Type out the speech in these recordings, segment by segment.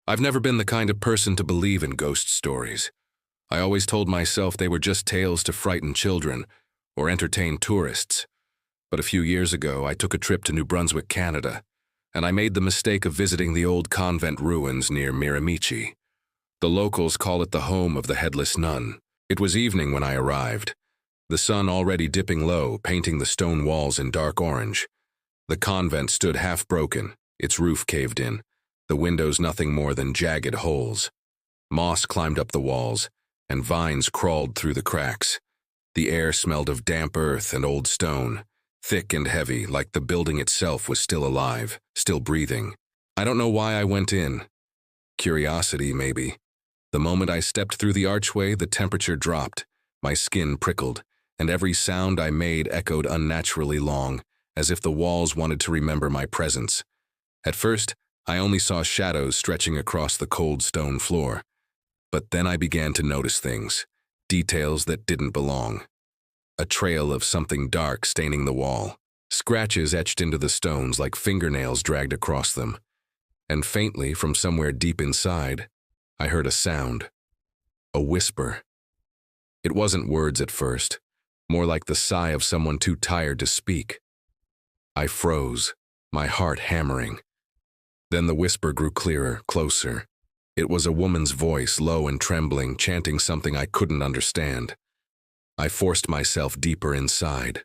I've never been the kind of person to believe in ghost stories. I always told myself they were just tales to frighten children or entertain tourists. But a few years ago, I took a trip to New Brunswick, Canada, and I made the mistake of visiting the old convent ruins near Miramichi. The locals call it the home of the Headless Nun. It was evening when I arrived, the sun already dipping low, painting the stone walls in dark orange. The convent stood half broken, its roof caved in, the windows nothing more than jagged holes. Moss climbed up the walls, and vines crawled through the cracks. The air smelled of damp earth and old stone, thick and heavy, like the building itself was still alive, still breathing. I don't know why I went in. Curiosity, maybe. The moment I stepped through the archway, the temperature dropped, my skin prickled, and every sound I made echoed unnaturally long, as if the walls wanted to remember my presence. At first, I only saw shadows stretching across the cold stone floor. But then I began to notice things, details that didn't belong. A trail of something dark staining the wall, scratches etched into the stones like fingernails dragged across them. And faintly, from somewhere deep inside, I heard a sound, a whisper. It wasn't words at first, more like the sigh of someone too tired to speak. I froze, my heart hammering. Then the whisper grew clearer, closer. It was a woman's voice, low and trembling, chanting something I couldn't understand. I forced myself deeper inside.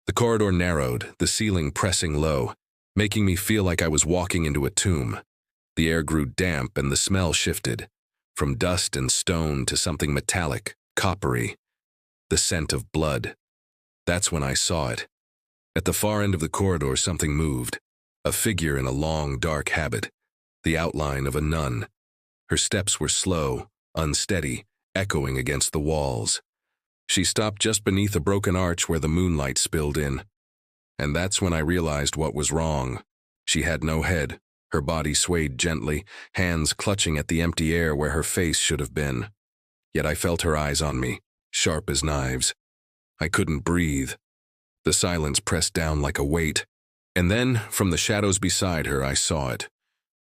The corridor narrowed, the ceiling pressing low, making me feel like I was walking into a tomb. The air grew damp and the smell shifted, from dust and stone to something metallic, coppery. The scent of blood. That's when I saw it. At the far end of the corridor, something moved. A figure in a long, dark habit. The outline of a nun. Her steps were slow, unsteady, echoing against the walls. She stopped just beneath a broken arch where the moonlight spilled in. And that's when I realized what was wrong. She had no head. Her body swayed gently, hands clutching at the empty air where her face should have been. Yet I felt her eyes on me, sharp as knives. I couldn't breathe. The silence pressed down like a weight. And then, from the shadows beside her, I saw it.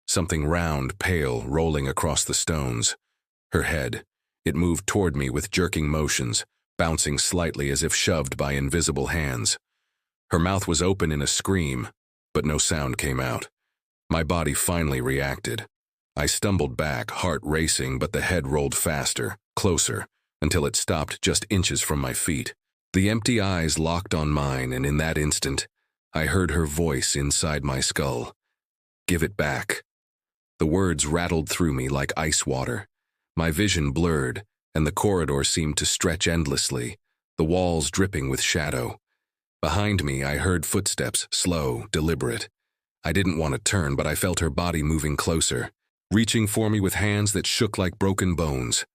Something round, pale, rolling across the stones. Her head. It moved toward me with jerking motions, bouncing slightly as if shoved by invisible hands. Her mouth was open in a scream, but no sound came out. My body finally reacted. I stumbled back, heart racing, but the head rolled faster, closer, until it stopped just inches from my feet. The empty eyes locked on mine, and in that instant, I heard her voice inside my skull. "Give it back." The words rattled through me like ice water. My vision blurred, and the corridor seemed to stretch endlessly, the walls dripping with shadow. Behind me, I heard footsteps, slow, deliberate. I didn't want to turn, but I felt her body moving closer, reaching for me with hands that shook like broken bones.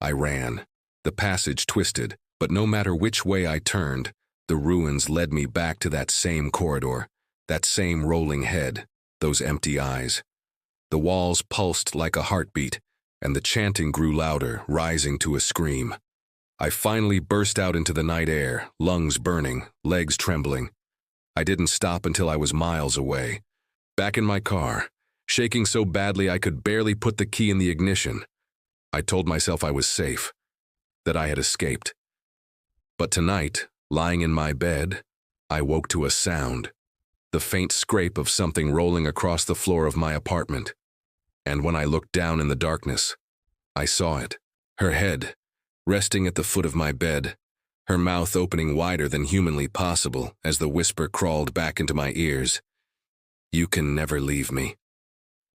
I ran. The passage twisted, but no matter which way I turned, the ruins led me back to that same corridor, that same rolling head, those empty eyes. The walls pulsed like a heartbeat, and the chanting grew louder, rising to a scream. I finally burst out into the night air, lungs burning, legs trembling. I didn't stop until I was miles away. Back in my car, shaking so badly I could barely put the key in the ignition. I told myself I was safe, that I had escaped. But tonight, lying in my bed, I woke to a sound, the faint scrape of something rolling across the floor of my apartment. And when I looked down in the darkness, I saw it, her head, resting at the foot of my bed, her mouth opening wider than humanly possible as the whisper crawled back into my ears. "You can never leave me."